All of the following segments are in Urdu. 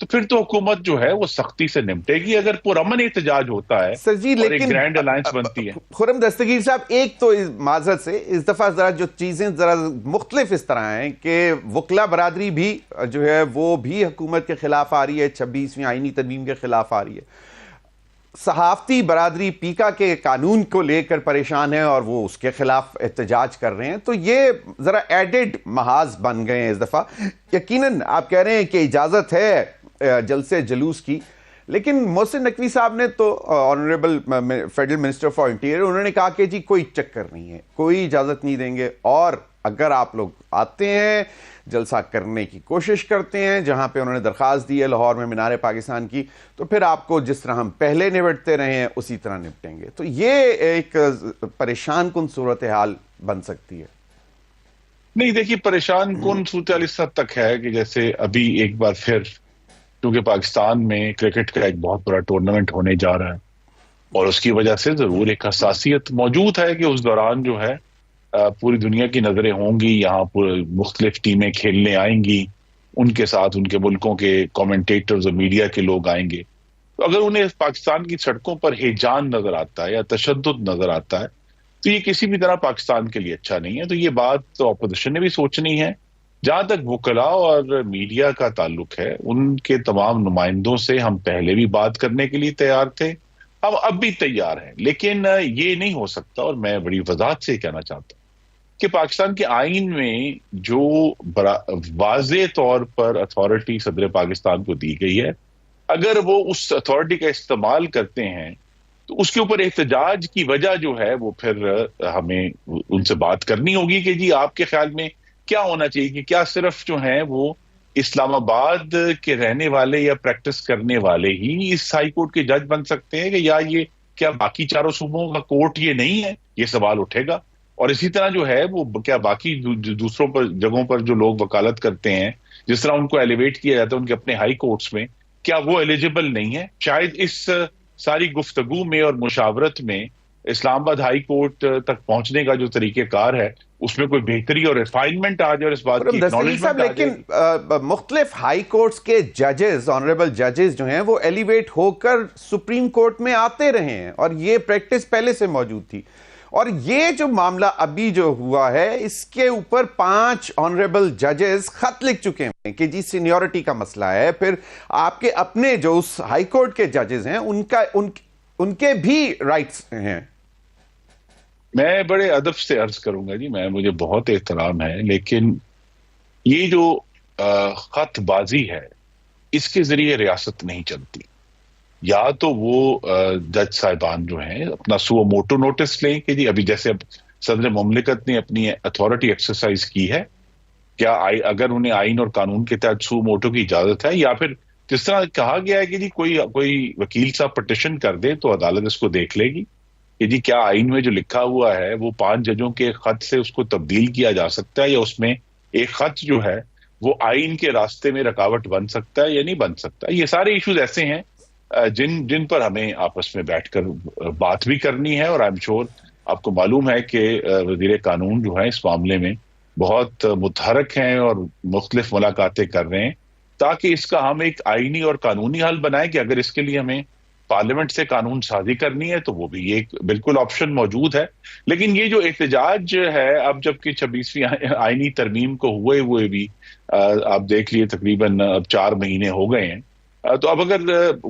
تو پھر تو حکومت جو ہے وہ سختی سے نمٹے گی. اگر پرامن احتجاج ہوتا ہے سر جی، اور ایک گرینڈ الائنس بنتی ہے. خرم دستگیر صاحب، ایک تو معذرت سے اس دفعہ ذرا جو چیزیں ذرا مختلف اس طرح ہیں کہ وکلا برادری بھی جو ہے وہ بھی حکومت کے خلاف آ رہی ہے، 26ویں آئینی ترمیم کے خلاف آ رہی ہے. صحافتی برادری پیکا کے قانون کو لے کر پریشان ہے اور وہ اس کے خلاف احتجاج کر رہے ہیں. تو یہ ذرا ایڈڈ محاذ بن گئے ہیں اس دفعہ. یقیناً آپ کہہ رہے ہیں کہ اجازت ہے جلسے جلوس کی، لیکن محسن نقوی صاحب نے تو honourable federal minister for interior, انہوں نے کہا کہ جی کوئی چکر نہیں ہے، کوئی اجازت نہیں دیں گے، اور اگر آپ لوگ آتے ہیں جلسہ کرنے کی کوشش کرتے ہیں جہاں پہ انہوں نے درخواست دی ہے لاہور میں مینار پاکستان کی، تو پھر آپ کو جس طرح ہم پہلے نمٹتے رہے ہیں اسی طرح نمٹیں گے. تو یہ ایک پریشان کن صورتحال بن سکتی ہے. نہیں دیکھیے، پریشان کن صورتحال اس حد تک ہے کہ جیسے ابھی ایک بار پھر کیونکہ پاکستان میں کرکٹ کا ایک بہت بڑا ٹورنامنٹ ہونے جا رہا ہے اور اس کی وجہ سے ضرور ایک حساسیت موجود ہے کہ اس دوران جو ہے پوری دنیا کی نظریں ہوں گی. یہاں پر مختلف ٹیمیں کھیلنے آئیں گی، ان کے ساتھ ان کے ملکوں کے کومنٹیٹرز اور میڈیا کے لوگ آئیں گے. تو اگر انہیں پاکستان کی سڑکوں پر ہیجان نظر آتا ہے یا تشدد نظر آتا ہے تو یہ کسی بھی طرح پاکستان کے لیے اچھا نہیں ہے. تو یہ بات تو اپوزیشن نے بھی سوچنی ہے. جہاں تک وکلاء اور میڈیا کا تعلق ہے، ان کے تمام نمائندوں سے ہم پہلے بھی بات کرنے کے لیے تیار تھے، ہم اب بھی تیار ہیں. لیکن یہ نہیں ہو سکتا، اور میں بڑی وضاحت سے کہنا چاہتا ہوں کہ پاکستان کے آئین میں جو واضح طور پر اتھارٹی صدر پاکستان کو دی گئی ہے، اگر وہ اس اتھارٹی کا استعمال کرتے ہیں تو اس کے اوپر احتجاج کی وجہ جو ہے وہ پھر ہمیں ان سے بات کرنی ہوگی کہ جی آپ کے خیال میں کیا ہونا چاہیے، کہ کیا صرف جو ہیں وہ اسلام آباد کے رہنے والے یا پریکٹس کرنے والے ہی اس ہائی کورٹ کے جج بن سکتے ہیں، کہ یا یہ کیا باقی چاروں صوبوں کا کورٹ یہ نہیں ہے؟ یہ سوال اٹھے گا. اور اسی طرح جو ہے وہ کیا باقی دوسروں پر جگہوں پر جو لوگ وکالت کرتے ہیں، جس طرح ان کو ایلیویٹ کیا جاتا ہے ان کے اپنے ہائی کورٹس میں، کیا وہ ایلیجیبل نہیں ہے؟ شاید اس ساری گفتگو میں اور مشاورت میں اسلام آباد ہائی کورٹ تک پہنچنے کا جو طریقہ کار ہے اس میں کوئی بہتری اور ریفائنمنٹ آ جائے اور اس بات کی اکنالجمنٹ آ جائے. لیکن مختلف ہائی کورٹس کے ججز، آنریبل ججز جو ہیں وہ ایلیویٹ ہو کر سپریم کورٹ میں آتے رہے ہیں اور یہ پریکٹس پہلے سے موجود تھی. اور یہ جو معاملہ ابھی جو ہوا ہے اس کے اوپر 5 آنریبل ججز خط لکھ چکے ہیں کہ جی سینیورٹی کا مسئلہ ہے. پھر آپ کے اپنے جو اس ہائی کورٹ کے ججز ہیں ان کے بھی رائٹس ہیں. میں بڑے ادب سے عرض کروں گا جی، مجھے بہت احترام ہے، لیکن یہ جو خط بازی ہے اس کے ذریعے ریاست نہیں چلتی. یا تو وہ جج صاحبان جو ہیں اپنا سو موٹو نوٹس لیں کہ جی ابھی جیسے اب صدر مملکت نے اپنی اتھارٹی ایکسرسائز کی ہے، کیا اگر انہیں آئین اور قانون کے تحت سو موٹو کی اجازت ہے، یا پھر جس طرح کہا گیا ہے کہ جی کوئی وکیل صاحب پٹیشن کر دے تو عدالت اس کو دیکھ لے گی کہ جی کیا آئین میں جو لکھا ہوا ہے وہ 5 ججوں کے خط سے اس کو تبدیل کیا جا سکتا ہے، یا اس میں ایک خط جو ہے وہ آئین کے راستے میں رکاوٹ بن سکتا ہے یا نہیں بن سکتا. یہ سارے ایشوز ایسے ہیں جن پر ہمیں آپس میں بیٹھ کر بات بھی کرنی ہے. اور آئی ایم شور آپ کو معلوم ہے کہ وزیر قانون جو ہے اس معاملے میں بہت متحرک ہیں اور مختلف ملاقاتیں کر رہے ہیں تاکہ اس کا ہم ایک آئینی اور قانونی حل بنائیں کہ اگر اس کے لیے ہمیں پارلیمنٹ سے قانون سازی کرنی ہے تو وہ بھی ایک بالکل آپشن موجود ہے. لیکن یہ جو احتجاج ہے اب جبکہ 26ویں آئینی ترمیم کو ہوئے بھی آپ دیکھ لیے تقریباً اب 4 مہینے ہو گئے ہیں، تو اب اگر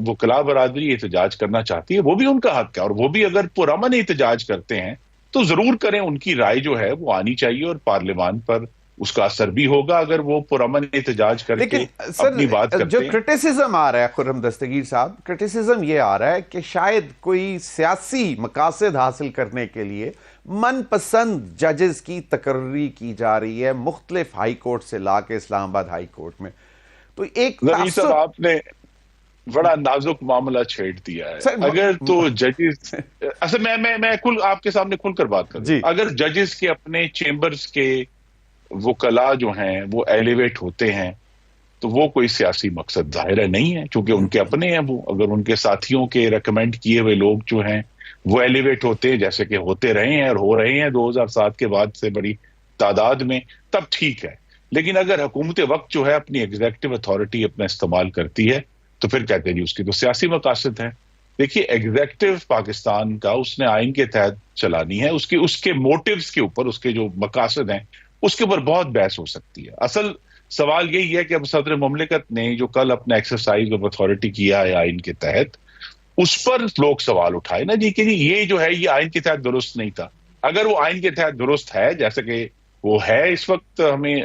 وکلاء برادری احتجاج کرنا چاہتی ہے وہ بھی ان کا حق ہے، اور وہ بھی اگر پرامن احتجاج کرتے ہیں تو ضرور کریں. ان کی رائے جو ہے وہ آنی چاہیے اور پارلیمان پر اس کا اثر بھی ہوگا اگر وہ پرامن احتجاج کر کے اپنی بات کرتے ہیں. جو کرٹیسزم آ رہا ہے خرم دستگیر صاحب، کرٹیسزم یہ آ رہا ہے کہ شاید کوئی سیاسی مقاصد حاصل کرنے کے لیے من پسند ججز کی تقرری کی جا رہی ہے مختلف ہائی کورٹ سے لا کے اسلام آباد ہائی کورٹ میں. تو ایک صاحب آپ نے بڑا نازک معاملہ چھیڑ دیا ہے. اگر تو ججز اصل میں آپ کے سامنے کھل کر بات کروں، اگر ججز کے اپنے چیمبرز کے وکلاء جو ہیں وہ ایلیویٹ ہوتے ہیں تو وہ کوئی سیاسی مقصد ظاہر ہے نہیں ہے، چونکہ ان کے اپنے ہیں. وہ اگر ان کے ساتھیوں کے ریکمینڈ کیے ہوئے لوگ جو ہیں وہ ایلیویٹ ہوتے ہیں جیسے کہ ہوتے رہے ہیں اور ہو رہے ہیں 2007 کے بعد سے بڑی تعداد میں، تب ٹھیک ہے. لیکن اگر حکومت وقت جو ہے اپنی ایگزیکٹو اتھارٹی اپنا استعمال کرتی ہے تو پھر کہتے ہیں جی اس کے تو سیاسی مقاصد ہیں. دیکھیے ایگزیکٹو پاکستان کا اس نے آئین کے تحت چلانی ہے, اس کے موٹیوز کے اوپر, اس کے جو مقاصد ہیں اس کے اوپر بہت بحث ہو سکتی ہے. اصل سوال یہی ہے کہ اب صدر مملکت نے جو کل اپنا ایکسرسائز آف اتھارٹی کیا ہے آئین کے تحت, اس پر لوگ سوال اٹھائے نا جی کہ جی یہ جو ہے یہ آئین کے تحت درست نہیں تھا. اگر وہ آئین کے تحت درست ہے جیسے کہ وہ ہے اس وقت, ہمیں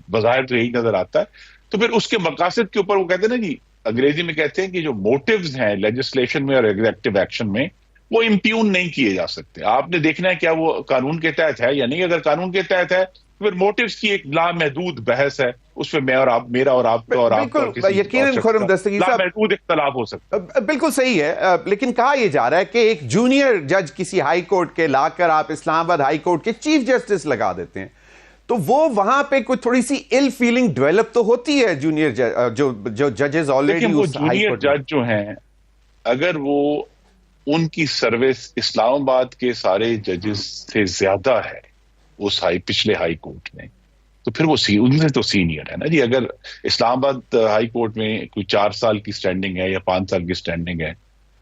بظاہر تو یہی نظر آتا ہے, تو پھر اس کے مقاصد کے اوپر وہ کہتے ہیں نا جی, انگریزی میں کہتے ہیں کہ جو موٹیوز ہیں لیجسلیشن میں اور ایگزیکٹو ایکشن میں وہ امپیون نہیں کیے جا سکتے. آپ نے دیکھنا ہے کیا وہ قانون کے تحت ہے یا نہیں. اگر قانون کے تحت ہے تو پھر موٹیوز کی ایک لامحدود بحث ہے, اس میں میں اور آپ, میرا اور آپ کا اور آپ کا یقیناً خرم دستگیر صاحب لامحدود اختلاف ہو سکتا ہے. بالکل صحیح ہے, لیکن کہا یہ جا رہا ہے کہ ایک جونیئر جج کسی ہائی کورٹ کے لا کر آپ اسلام آباد ہائی کورٹ کے چیف جسٹس لگا دیتے ہیں, تو وہ وہاں پہ کوئی تھوڑی سی ایل فیلنگ ڈیولپ تو ہوتی ہے جونیئر جو ججز آلریڈی اس ہائی جونیئر جج جو ہیں, اگر وہ ان کی سروس اسلام آباد کے سارے ججز سے زیادہ ہے اس پچھلے ہائی کورٹ میں, تو پھر وہ ان سے تو سینئر ہے نا جی. اگر اسلام آباد ہائی کورٹ میں کوئی 4 سال کی سٹینڈنگ ہے یا 5 سال کی سٹینڈنگ ہے,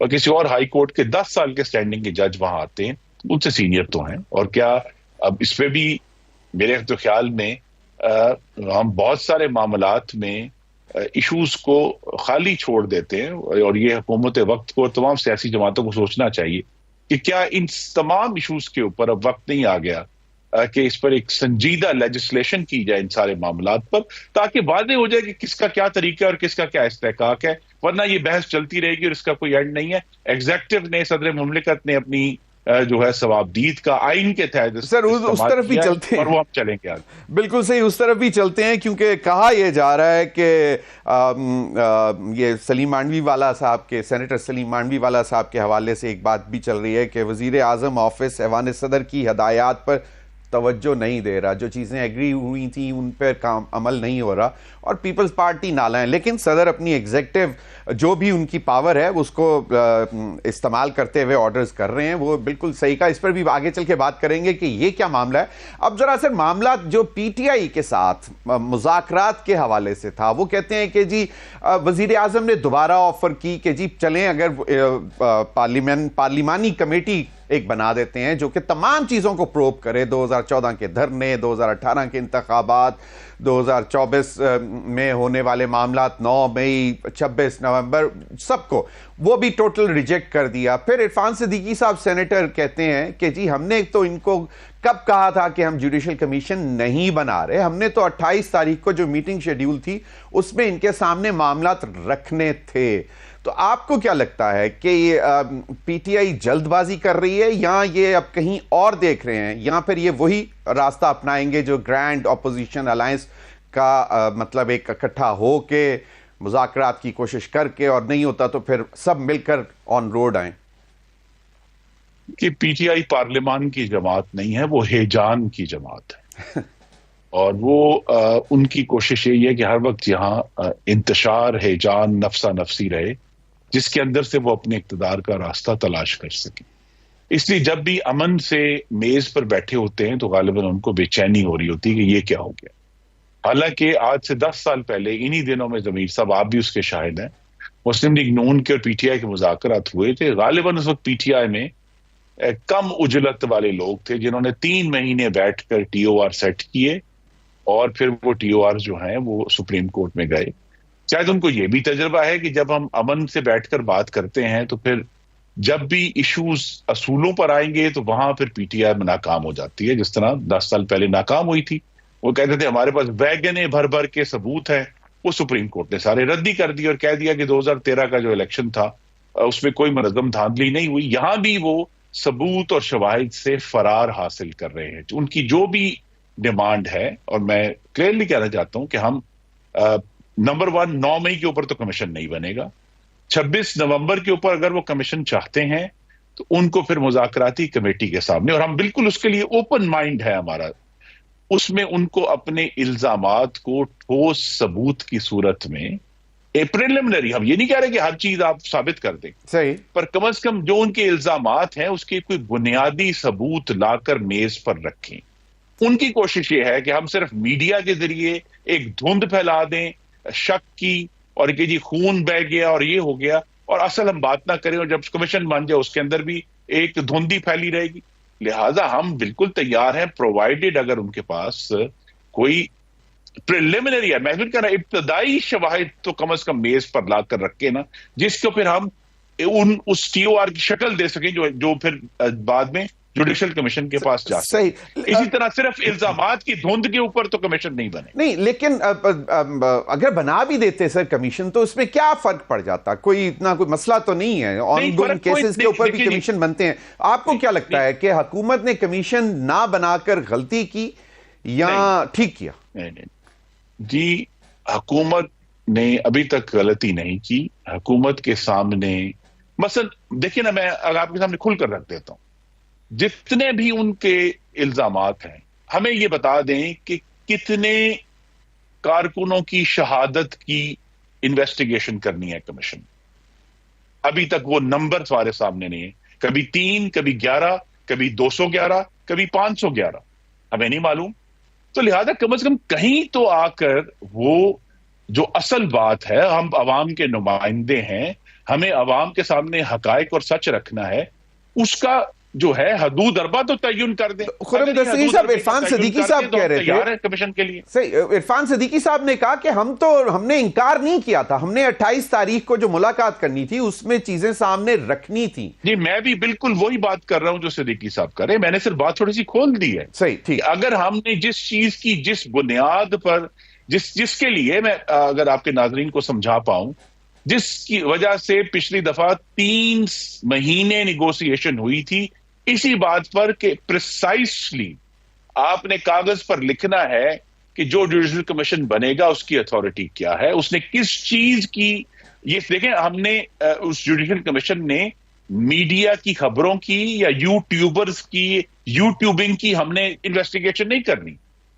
اور کسی اور ہائی کورٹ کے 10 سال کے سٹینڈنگ کے جج وہاں آتے ہیں, ان سے سینئر تو ہیں. اور کیا اب اس پہ بھی میرے تو خیال میں ہم بہت سارے معاملات میں ایشوز کو خالی چھوڑ دیتے ہیں, اور یہ حکومت وقت کو اور تمام سیاسی جماعتوں کو سوچنا چاہیے کہ کیا ان تمام ایشوز کے اوپر اب وقت نہیں آ گیا کہ اس پر ایک سنجیدہ لیجسلیشن کی جائے ان سارے معاملات پر, تاکہ واضح ہو جائے کہ کس کا کیا طریقہ ہے اور کس کا کیا استحقاق ہے. ورنہ یہ بحث چلتی رہے گی اور اس کا کوئی اینڈ نہیں ہے. ایگزیکٹو نے, صدر مملکت نے اپنی جو ہے ثوابدید کا آئین کے تحت سر اس طرف بھی چلتے ہیں, اور وہ ہم چلیں گے آگے. بالکل صحیح, اس طرف بھی چلتے ہیں, کیونکہ کہا یہ جا رہا ہے کہ یہ سلیم مانڈوی والا صاحب کے, سینیٹر سلیم مانڈوی والا صاحب کے حوالے سے ایک بات بھی چل رہی ہے کہ وزیر اعظم آفس ایوان صدر کی ہدایات پر توجہ نہیں دے رہا, جو چیزیں ایگری ہوئی تھیں ان پر کام عمل نہیں ہو رہا, اور پیپلز پارٹی نالا ہے. لیکن صدر اپنی ایگزیکٹو جو بھی ان کی پاور ہے اس کو استعمال کرتے ہوئے آرڈرز کر رہے ہیں, وہ بالکل صحیح کا. اس پر بھی آگے چل کے بات کریں گے کہ یہ کیا معاملہ ہے. اب ذرا سر معاملات جو پی ٹی آئی کے ساتھ مذاکرات کے حوالے سے تھا, وہ کہتے ہیں کہ جی وزیر اعظم نے دوبارہ آفر کی کہ جی چلیں اگر پارلیمانی کمیٹی ایک بنا دیتے ہیں جو کہ تمام چیزوں کو پروب کرے, 2014 کے دھرنے, 2018 کے انتخابات, 2024 میں ہونے والے معاملات, 9 مئی, 26 نومبر, سب کو وہ بھی ٹوٹل ریجیکٹ کر دیا. پھر عرفان صدیقی صاحب سینیٹر کہتے ہیں کہ جی ہم نے تو ان کو کب کہا تھا کہ ہم جوڈیشل کمیشن نہیں بنا رہے, ہم نے تو 28 تاریخ کو جو میٹنگ شیڈیول تھی اس میں ان کے سامنے معاملات رکھنے تھے. تو آپ کو کیا لگتا ہے کہ یہ پی ٹی آئی جلد بازی کر رہی ہے یا یہ اب کہیں اور دیکھ رہے ہیں, یا پھر یہ وہی راستہ اپنائیں گے جو گرینڈ اپوزیشن الائنس کا مطلب ایک اکٹھا ہو کے مذاکرات کی کوشش کر کے, اور نہیں ہوتا تو پھر سب مل کر آن روڈ آئیں؟ کہ پی ٹی آئی پارلیمان کی جماعت نہیں ہے, وہ ہیجان کی جماعت ہے. اور وہ ان کی کوشش یہی ہے کہ ہر وقت یہاں انتشار ہیجان نفسا نفسی رہے, جس کے اندر سے وہ اپنے اقتدار کا راستہ تلاش کر سکے. اس لیے جب بھی امن سے میز پر بیٹھے ہوتے ہیں تو غالباً ان کو بے چینی ہو رہی ہوتی ہے کہ یہ کیا ہو گیا. حالانکہ آج سے 10 سال پہلے انہی دنوں میں ضمیر صاحب, آپ بھی اس کے شاہد ہیں, مسلم لیگ نون کے اور پی ٹی آئی کے مذاکرات ہوئے تھے. غالباً اس وقت پی ٹی آئی میں کم اجلت والے لوگ تھے جنہوں نے 3 مہینے بیٹھ کر ٹی او آر سیٹ کیے, اور پھر وہ ٹی او آر جو ہیں وہ سپریم کورٹ میں گئے. شاید ان کو یہ بھی تجربہ ہے کہ جب ہم امن سے بیٹھ کر بات کرتے ہیں تو پھر جب بھی ایشوز اصولوں پر آئیں گے تو وہاں پھر پی ٹی آئی ناکام ہو جاتی ہے, جس طرح 10 سال پہلے ناکام ہوئی تھی. وہ کہتے تھے ہمارے پاس ویگنے بھر بھر کے ثبوت ہیں, وہ سپریم کورٹ نے سارے ردی کر دی اور کہہ دیا کہ 2013 کا جو الیکشن تھا اس میں کوئی منظم دھاندلی نہیں ہوئی. یہاں بھی وہ ثبوت اور شواہد سے فرار حاصل کر رہے ہیں. ان کی جو بھی ڈیمانڈ ہے, اور میں کلیئرلی کہنا چاہتا ہوں کہ ہم نمبر 1 9 مئی کے اوپر تو کمیشن نہیں بنے گا. 26 نومبر کے اوپر اگر وہ کمیشن چاہتے ہیں تو ان کو پھر مذاکراتی کمیٹی کے سامنے, اور ہم بالکل اس کے لیے اوپن مائنڈ ہے ہمارا, اس میں ان کو اپنے الزامات کو ٹھوس ثبوت کی صورت میں پریلیمنری, ہم یہ نہیں کہہ رہے کہ ہر چیز آپ ثابت کر دیں صحیح, پر کم از کم جو ان کے الزامات ہیں اس کے کوئی بنیادی ثبوت لا کر میز پر رکھیں. ان کی کوشش یہ ہے کہ ہم صرف میڈیا کے ذریعے ایک دھند پھیلا دیں شک کی، اور کہ جی خون بہ گیا اور یہ ہو گیا، اور اصل ہم بات نہ کریں، اور جب کمیشن بن جائے اس کے اندر بھی ایک دھندی پھیلی رہے گی. لہٰذا ہم بالکل تیار ہیں، پرووائڈیڈ اگر ان کے پاس کوئی پریلیمنری ہے، میں کہہ رہا ابتدائی شواہد تو کم از کم میز پر لا کر رکھے نا، جس کو پھر ہم اس ٹی او آر کی شکل دے سکیں جو پھر بعد میں جوڈیشل کمیشن کے پاس جا سکے. اسی طرح صرف الزامات کی دھند کے اوپر تو کمیشن نہیں بنے. نہیں، لیکن اگر بنا بھی دیتے سر کمیشن تو اس میں کیا فرق پڑ جاتا؟ کوئی اتنا کوئی مسئلہ تو نہیں ہے، آن گوئنگ کیسز کے اوپر بھی کمیشن بنتے ہیں. آپ کو کیا لگتا ہے کہ حکومت نے کمیشن نہ بنا کر غلطی کی یا ٹھیک کیا؟ جی، حکومت نے ابھی تک غلطی نہیں کی. حکومت کے سامنے مثلا دیکھیں نا، میں اگر آپ کے سامنے کھل کر رکھ دیتا ہوں، جتنے بھی ان کے الزامات ہیں ہمیں یہ بتا دیں کہ کتنے کارکنوں کی شہادت کی انویسٹیگیشن کرنی ہے کمیشن. ابھی تک وہ نمبر ہمارے سامنے نہیں ہے. کبھی 3، کبھی 11، کبھی 211، کبھی 511، ہمیں نہیں معلوم. تو لہذا کم از کم کہیں تو آ کر وہ جو اصل بات ہے، ہم عوام کے نمائندے ہیں، ہمیں عوام کے سامنے حقائق اور سچ رکھنا ہے، اس کا جو ہے حدود اربا تو تعین کر دیں. خرم دستگیر صاحب، عرفان صدیقی صاحب کہہ رہے تھے کمیشن کے لیے. صحیح، عرفان صدیقی صاحب نے کہا کہ ہم نے انکار نہیں کیا تھا، ہم نے 28 تاریخ کو جو ملاقات کرنی تھی اس میں چیزیں سامنے رکھنی تھی. جی، میں بھی بالکل وہی بات کر رہا ہوں جو صدیقی صاحب کر رہے ہیں. میں نے صرف بات تھوڑی سی کھول دی ہے. صحیح، ٹھیک. اگر ہم نے جس چیز کی، جس بنیاد پر، جس کے لیے میں اگر آپ کے ناظرین کو سمجھا پاؤں، جس کی وجہ سے پچھلی دفعہ 3 مہینے نیگوسیشن ہوئی تھی، اسی بات پر کہ پریسائسلی آپ نے کاغذ پر لکھنا ہے کہ جو جوڈیشل کمیشن بنے گا اس کی اتھارٹی کیا ہے، اس نے کس چیز کی. یہ دیکھیں، ہم نے اس جوڈیشل کمیشن نے میڈیا کی خبروں کی یا یوٹیوبرز کی یوٹیوبنگ کی ہم نے انویسٹیگیشن نہیں کرنی.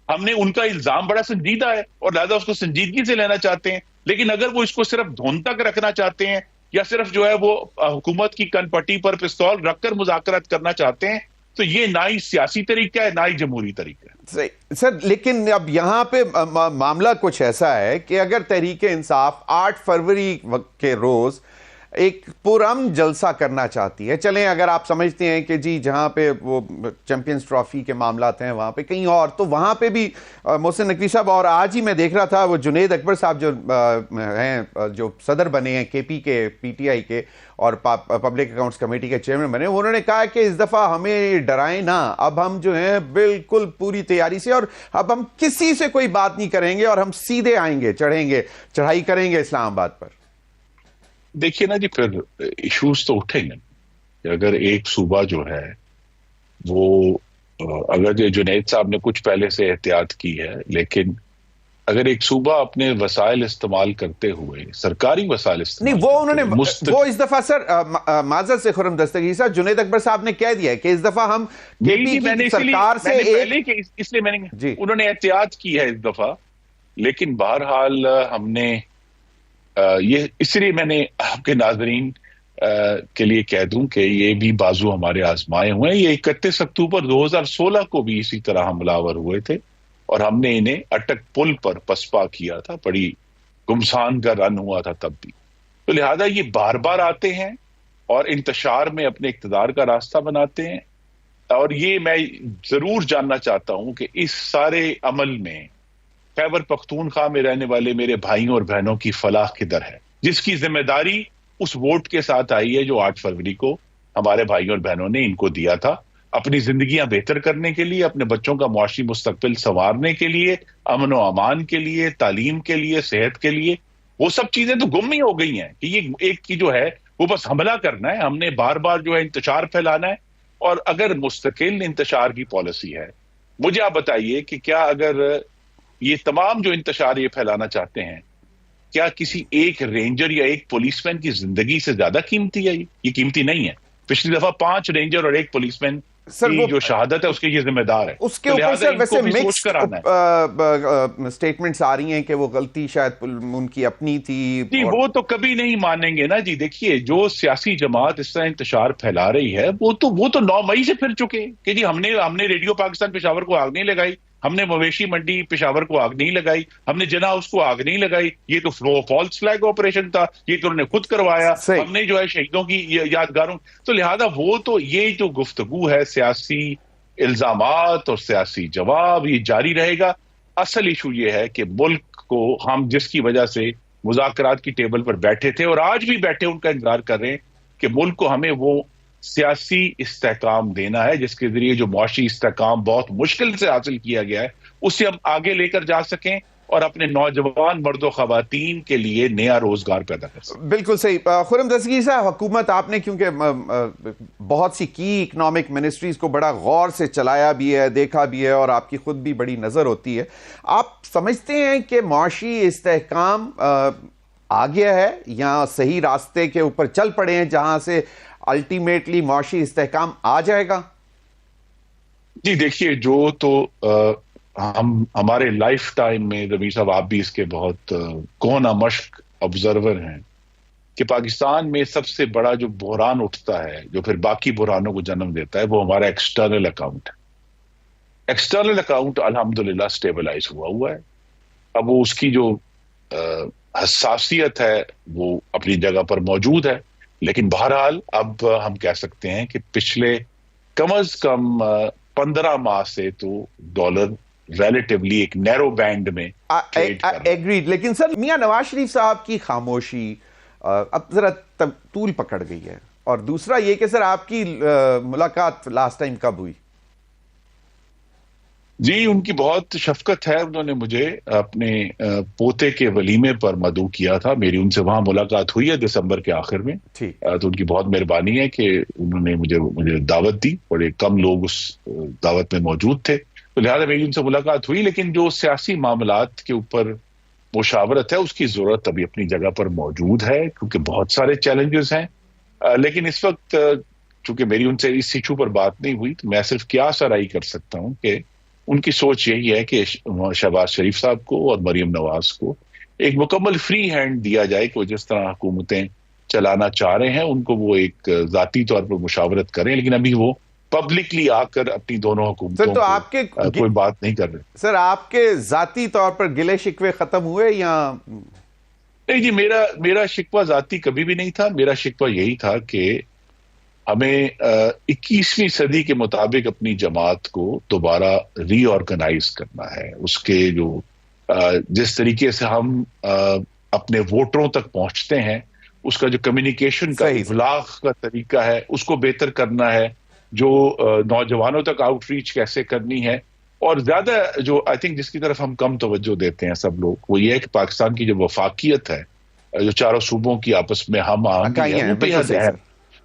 ہم نے ان کا الزام بڑا سنجیدہ ہے اور لہذا اس کو سنجیدگی سے لینا چاہتے ہیں. لیکن اگر وہ اس کو صرف دھن تک رکھنا چاہتے ہیں یا صرف جو ہے وہ حکومت کی کن پٹی پر پستول رکھ کر مذاکرات کرنا چاہتے ہیں، تو یہ نہ ہی سیاسی طریقہ ہے، نہ ہی جمہوری طریقہ ہے. سر، لیکن اب یہاں پہ معاملہ کچھ ایسا ہے کہ اگر تحریک انصاف 8 فروری کے روز ایک پرامن جلسہ کرنا چاہتی ہے، چلیں اگر آپ سمجھتے ہیں کہ جی جہاں پہ وہ چیمپئنز ٹرافی کے معاملات ہیں وہاں پہ کہیں اور، تو وہاں پہ بھی محسن نقوی صاحب، اور آج ہی میں دیکھ رہا تھا وہ جنید اکبر صاحب جو ہیں، جو صدر بنے ہیں کے پی کے، پی ٹی آئی کے، اور پبلک اکاؤنٹس کمیٹی کے چیئرمین بنے، انہوں نے کہا کہ اس دفعہ ہمیں ڈرائیں نہ، اب ہم جو ہیں بالکل پوری تیاری سے، اور اب ہم کسی سے کوئی بات نہیں کریں گے اور ہم سیدھے آئیں گے، چڑھیں گے، چڑھائی کریں گے اسلام آباد پر. دیکھیے نا جی، پھر ایشوز تو اٹھیں گے کہ اگر ایک صوبہ جو ہے وہ، اگر جنید صاحب نے کچھ پہلے سے احتیاط کی ہے، لیکن اگر ایک صوبہ اپنے وسائل استعمال کرتے ہوئے، سرکاری وسائل استعمال نہیں، وہ انہوں نے وہ اس دفعہ سر معذرت سے خرم دستگیر صاحب، جنید اکبر صاحب نے کہہ دیا ہے کہ اس دفعہ ہم کے پی کی سرکار سے اس لیے میں نے انہوں نے احتیاط کی ہے اس دفعہ. لیکن بہرحال ہم نے یہ اس لیے میں نے آپ کے ناظرین کے لیے کہہ دوں کہ یہ بھی بازو ہمارے آزمائے ہوئے ہیں. یہ 31 اکتوبر 2016 کو بھی اسی طرح حملہ آور ہوئے تھے اور ہم نے انہیں اٹک پل پر پسپا کیا تھا، بڑی گمسان کا رن ہوا تھا تب بھی. تو لہذا یہ بار بار آتے ہیں اور انتشار میں اپنے اقتدار کا راستہ بناتے ہیں. اور یہ میں ضرور جاننا چاہتا ہوں کہ اس سارے عمل میں خیبر پختونخوا میں رہنے والے میرے بھائیوں اور بہنوں کی فلاح کدھر ہے، جس کی ذمہ داری اس ووٹ کے ساتھ آئی ہے جو 8 فروری کو ہمارے بھائیوں اور بہنوں نے ان کو دیا تھا، اپنی زندگیاں بہتر کرنے کے لیے، اپنے بچوں کا معاشی مستقبل سنوارنے کے لیے، امن و امان کے لیے، تعلیم کے لیے، صحت کے لیے. وہ سب چیزیں تو گم ہی ہو گئی ہیں کہ یہ ایک کی جو ہے وہ بس حملہ کرنا ہے، ہم نے بار بار جو ہے انتشار پھیلانا ہے. اور اگر مستقل انتشار کی پالیسی ہے، مجھے آپ بتائیے کہ کیا اگر یہ تمام جو انتشار یہ پھیلانا چاہتے ہیں، کیا کسی ایک رینجر یا ایک پولیس مین کی زندگی سے زیادہ قیمتی ہے؟ یہ قیمتی نہیں ہے. پچھلی دفعہ 5 رینجر اور 1 پولیس مین جو شہادت ہے اس کے یہ ذمہ دار ہے. اس کے اوپر سر ویسے مکسڈ سٹیٹمنٹس آ رہی ہیں کہ وہ غلطی شاید ان کی اپنی تھی. جی وہ تو کبھی نہیں مانیں گے نا جی. دیکھیے جو سیاسی جماعت اس طرح انتشار پھیلا رہی ہے وہ تو 9 مئی سے پھر چکے کہ جی ہم نے ریڈیو پاکستان پشاور کو آگ نہیں لگائی, ہم نے مویشی منڈی پشاور کو آگ نہیں لگائی, ہم نے جنا ہاؤس کو آگ نہیں لگائی, یہ تو فالس فلیگ آپریشن تھا, یہ تو انہوں نے خود کروایا, ہم نے جو ہے شہیدوں کی یادگاروں. تو لہذا وہ تو یہ جو گفتگو ہے سیاسی الزامات اور سیاسی جواب یہ جاری رہے گا. اصل ایشو یہ ہے کہ ملک کو ہم جس کی وجہ سے مذاکرات کی ٹیبل پر بیٹھے تھے اور آج بھی بیٹھے ان کا انتظار کر رہے ہیں کہ ملک کو ہمیں وہ سیاسی استحکام دینا ہے جس کے ذریعے جو معاشی استحکام بہت مشکل سے حاصل کیا گیا ہے اسے ہم آگے لے کر جا سکیں اور اپنے نوجوان مرد و خواتین کے لیے نیا روزگار پیدا کر سکیں. بالکل صحیح. خرم دستگیر صاحب, حکومت آپ نے کیونکہ بہت سی کی اکنامک منسٹریز کو بڑا غور سے چلایا بھی ہے, دیکھا بھی ہے, اور آپ کی خود بھی بڑی نظر ہوتی ہے, آپ سمجھتے ہیں کہ معاشی استحکام آ گیا ہے یا صحیح راستے کے اوپر چل پڑے ہیں جہاں سے الٹیمیٹلی معاشی استحکام آ جائے گا؟ جی دیکھیے جو تو ہمارے لائف ٹائم میں ربیع صاحب آپ بھی اس کے بہت کونا مشق آبزرور ہیں کہ پاکستان میں سب سے بڑا جو بحران اٹھتا ہے جو پھر باقی بحرانوں کو جنم دیتا ہے وہ ہمارا ایکسٹرنل اکاؤنٹ ہے. ایکسٹرنل اکاؤنٹ الحمدللہ سٹیبلائز ہوا ہے. اب وہ اس کی جو حساسیت ہے وہ اپنی جگہ پر موجود ہے, لیکن بہرحال اب ہم کہہ سکتے ہیں کہ پچھلے کم از کم 15 ماہ سے تو ڈالر ریلیٹیولی ایک نیرو بینڈ میں ایگریڈ. لیکن سر میاں نواز شریف صاحب کی خاموشی اب ذرا طول پکڑ گئی ہے, اور دوسرا یہ کہ سر آپ کی ملاقات لاسٹ ٹائم کب ہوئی؟ جی ان کی بہت شفقت ہے, انہوں نے مجھے اپنے پوتے کے ولیمے پر مدعو کیا تھا, میری ان سے وہاں ملاقات ہوئی ہے دسمبر کے آخر میں. تو ان کی بہت مہربانی ہے کہ انہوں نے مجھے دعوت دی, بڑے کم لوگ اس دعوت میں موجود تھے, تو لہٰذا میری ان سے ملاقات ہوئی. لیکن جو سیاسی معاملات کے اوپر مشاورت ہے اس کی ضرورت ابھی اپنی جگہ پر موجود ہے کیونکہ بہت سارے چیلنجز ہیں. لیکن اس وقت چونکہ میری ان سے اس ایشو پر بات نہیں ہوئی تو میں صرف کیا سرائی کر سکتا ہوں کہ ان کی سوچ یہی ہے کہ شہباز شریف صاحب کو اور مریم نواز کو ایک مکمل فری ہینڈ دیا جائے کہ وہ جس طرح حکومتیں چلانا چاہ رہے ہیں ان کو وہ ایک ذاتی طور پر مشاورت کریں, لیکن ابھی وہ پبلکلی آ کر اپنی دونوں حکومتوں تو آپ کے کوئی بات نہیں کر رہے. سر آپ کے ذاتی طور پر گلے شکوے ختم ہوئے یا نہیں؟ جی میرا شکوہ ذاتی کبھی بھی نہیں تھا. میرا شکوہ یہی تھا کہ ہمیں 21ویں صدی کے مطابق اپنی جماعت کو دوبارہ ری آرگنائز کرنا ہے. اس کے جو جس طریقے سے ہم اپنے ووٹروں تک پہنچتے ہیں اس کا جو کمیونیکیشن کا ابلاغ کا طریقہ ہے اس کو بہتر کرنا ہے, جو نوجوانوں تک آؤٹ ریچ کیسے کرنی ہے, اور زیادہ جو آئی تھنک جس کی طرف ہم کم توجہ دیتے ہیں سب لوگ وہ یہ ہے کہ پاکستان کی جو وفاقیت ہے جو چاروں صوبوں کی آپس میں ہم آہنگی ہے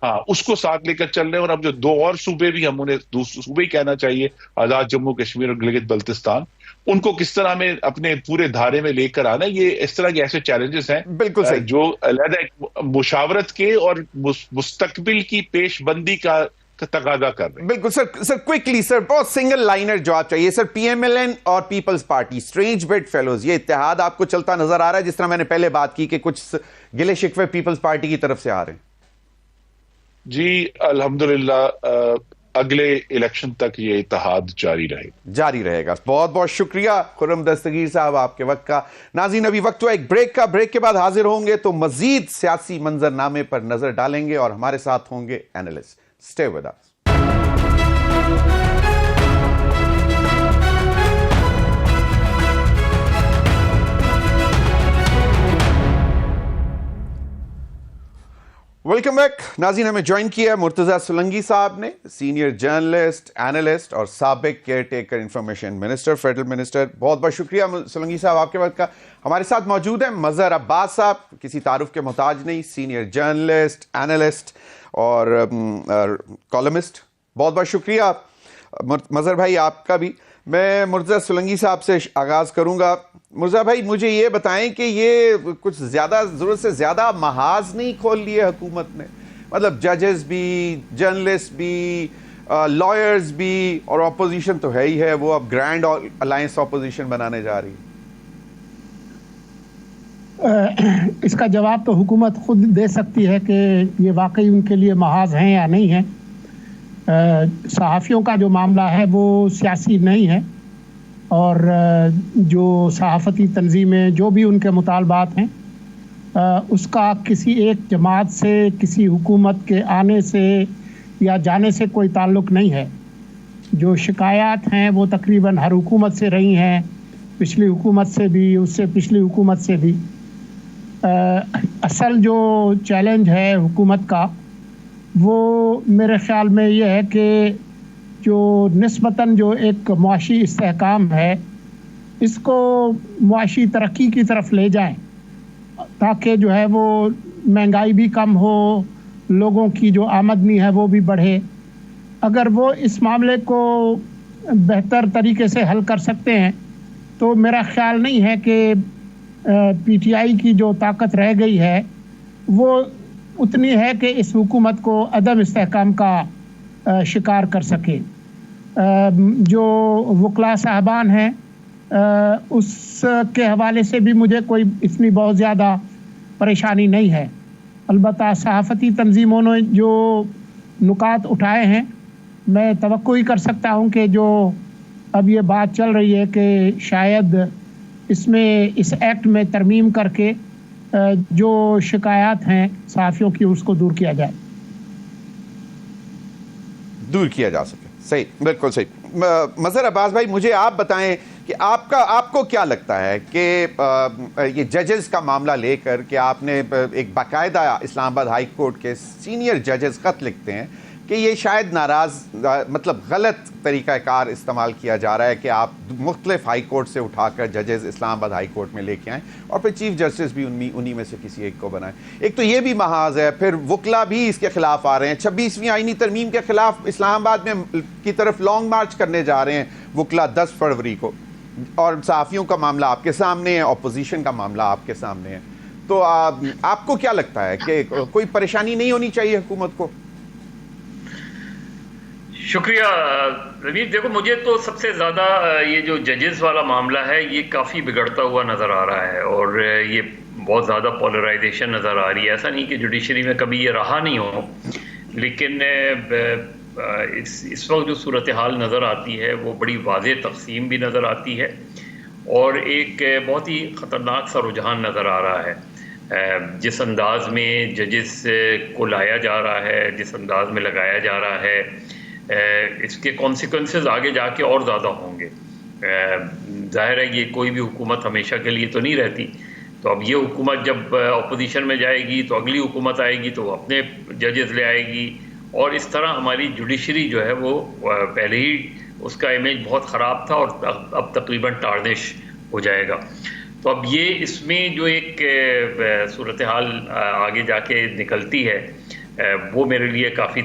ہاں اس کو ساتھ لے کر چل رہے ہیں. اور اب جو 2 اور صوبے بھی ہم انہیں صوبے ہی کہنا چاہیے, آزاد جموں کشمیر اور گلگت بلتستان, ان کو کس طرح میں اپنے پورے دھارے میں لے کر آنا, یہ اس طرح کے ایسے چیلنجز ہیں بالکل صحیح جو علیحدہ مشاورت کے اور مستقبل کی پیش بندی کا تقاضا کر رہے ہیں. بالکل سر کوئکلی سر بہت سنگل لائنر جواب چاہیے sir. P M L N اور Peoples Party strange bedfellows, یہ اتحاد آپ کو چلتا نظر آ رہا ہے جس طرح میں نے پہلے بات کی کہ کچھ گلے شکوے پیپلز پارٹی کی طرف سے آ رہے ہیں؟ جی الحمدللہ اگلے الیکشن تک یہ اتحاد جاری رہے گا. بہت بہت شکریہ خرم دستگیر صاحب آپ کے وقت کا. ناظرین ابھی وقت ہوا ایک بریک کا, بریک کے بعد حاضر ہوں گے تو مزید سیاسی منظرنامے پر نظر ڈالیں گے اور ہمارے ساتھ ہوں گے analyst. Stay with us. Welcome back. ناظرین ہمیں جوائن کیا ہے مرتضیٰ سولنگی صاحب نے, سینئر جرنلسٹ, اینالسٹ اور سابق care taker information minister, federal minister. بہت بہت شکریہ سولنگی صاحب آپ کے وقت کا. ہمارے ساتھ موجود ہیں مظہر عباس صاحب, کسی تعارف کے محتاج نہیں, سینئر جرنلسٹ, اینالسٹ اور کالمسٹ. بہت بہت شکریہ مظہر بھائی آپ کا بھی. میں مرتضیٰ سولنگی صاحب سے آغاز کروں گا. مرتضیٰ بھائی مجھے یہ بتائیں کہ یہ کچھ زیادہ ضرورت سے زیادہ محاذ نہیں کھول لیے حکومت نے؟ مطلب ججز بھی, جرنلسٹ بھی, لائرز بھی اور اپوزیشن تو ہے ہی ہے، وہ اب گرینڈ الائنس اپوزیشن بنانے جا رہی ہے؟ اس کا جواب تو حکومت خود دے سکتی ہے کہ یہ واقعی ان کے لیے محاذ ہیں یا نہیں ہیں۔ صحافیوں کا جو معاملہ ہے وہ سیاسی نہیں ہے، اور جو صحافتی تنظیمیں جو بھی ان کے مطالبات ہیں اس کا کسی ایک جماعت سے، کسی حکومت کے آنے سے یا جانے سے کوئی تعلق نہیں ہے۔ جو شکایات ہیں وہ تقریباً ہر حکومت سے رہی ہیں، پچھلی حکومت سے بھی، اس سے پچھلی حکومت سے بھی۔ اصل جو چیلنج ہے حکومت کا وہ میرے خیال میں یہ ہے کہ جو نسبتاً جو ایک معاشی استحکام ہے اس کو معاشی ترقی کی طرف لے جائیں، تاکہ جو ہے وہ مہنگائی بھی کم ہو، لوگوں کی جو آمدنی ہے وہ بھی بڑھے۔ اگر وہ اس معاملے کو بہتر طریقے سے حل کر سکتے ہیں تو میرا خیال نہیں ہے کہ پی ٹی آئی کی جو طاقت رہ گئی ہے وہ اتنی ہے کہ اس حکومت کو عدم استحکام کا شکار کر سکے۔ جو وکلاء صاحبان ہیں اس کے حوالے سے بھی مجھے کوئی اتنی بہت زیادہ پریشانی نہیں ہے۔ البتہ صحافتی تنظیموں نے جو نکات اٹھائے ہیں، میں توقع ہی کر سکتا ہوں کہ جو اب یہ بات چل رہی ہے کہ شاید اس میں اس ایکٹ میں ترمیم کر کے جو شکایات ہیں صحافیوں کی اس کو دور کیا جائے، دور کیا جا سکے۔ صحیح، بالکل صحیح۔ مظہر عباس بھائی، مجھے آپ بتائیں کہ آپ کو کیا لگتا ہے کہ یہ ججز کا معاملہ لے کر کہ آپ نے ایک باقاعدہ اسلام آباد ہائی کورٹ کے سینئر ججز خط لکھتے ہیں کہ یہ شاید مطلب غلط طریقہ کار استعمال کیا جا رہا ہے کہ آپ مختلف ہائی کورٹ سے اٹھا کر ججز اسلام آباد ہائی کورٹ میں لے کے آئیں اور پھر چیف جسٹس بھی انہی میں سے کسی ایک کو بنائیں۔ ایک تو یہ بھی محاذ ہے، پھر وکلا بھی اس کے خلاف آ رہے ہیں، 26ویں آئینی ترمیم کے خلاف اسلام آباد میں کی طرف لانگ مارچ کرنے جا رہے ہیں وکلا 10 فروری کو، اور صحافیوں کا معاملہ آپ کے سامنے ہے، اپوزیشن کا معاملہ آپ کے سامنے ہے۔ تو آپ کو کیا لگتا ہے کہ کوئی پریشانی نہیں ہونی چاہیے حکومت کو؟ شکریہ رویش۔ دیکھو، مجھے تو سب سے زیادہ یہ جو ججز والا معاملہ ہے یہ کافی بگڑتا ہوا نظر آ رہا ہے، اور یہ بہت زیادہ پولرائزیشن نظر آ رہی ہے۔ ایسا نہیں کہ جوڈیشری میں کبھی یہ رہا نہیں ہو، لیکن اس وقت جو صورتحال نظر آتی ہے وہ بڑی واضح تقسیم بھی نظر آتی ہے، اور ایک بہت ہی خطرناک سا رجحان نظر آ رہا ہے۔ جس انداز میں ججز کو لایا جا رہا ہے، جس انداز میں لگایا جا رہا ہے، اس کے کانسیکوینسز آگے جا کے اور زیادہ ہوں گے۔ ظاہر ہے یہ کوئی بھی حکومت ہمیشہ کے لیے تو نہیں رہتی، تو اب یہ حکومت جب اپوزیشن میں جائے گی تو اگلی حکومت آئے گی تو وہ اپنے ججز لے آئے گی، اور اس طرح ہماری جوڈیشری جو ہے وہ پہلے ہی اس کا امیج بہت خراب تھا اور اب تقریباً ٹارنش ہو جائے گا۔ تو اب یہ اس میں جو ایک صورتحال آگے جا کے نکلتی ہے وہ میرے لیے کافی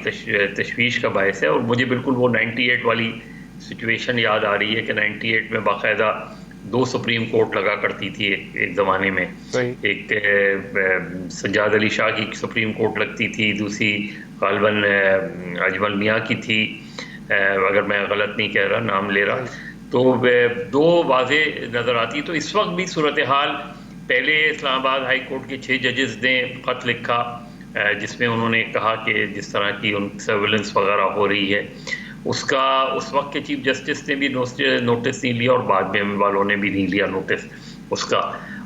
تشویش کا باعث ہے، اور مجھے بالکل وہ 98 والی سچویشن یاد آ رہی ہے کہ 98 میں باقاعدہ 2 سپریم کورٹ لگا کرتی تھی ایک زمانے میں۔ ایک سجاد علی شاہ کی سپریم کورٹ لگتی تھی، دوسری غالباً اجمل میاں کی تھی، اگر میں غلط نہیں کہہ رہا، نام لے رہا، تو 2 واضح نظر آتی۔ تو اس وقت بھی صورتحال، پہلے اسلام آباد ہائی کورٹ کے 6 ججز نے خط لکھا جس میں انہوں نے کہا کہ جس طرح کی ان سرویلنس وغیرہ ہو رہی ہے اس وقت کے چیف جسٹس نے بھی نوٹس نہیں لیا، اور بعد میں والوں نے بھی نہیں لیا نوٹس اس کا۔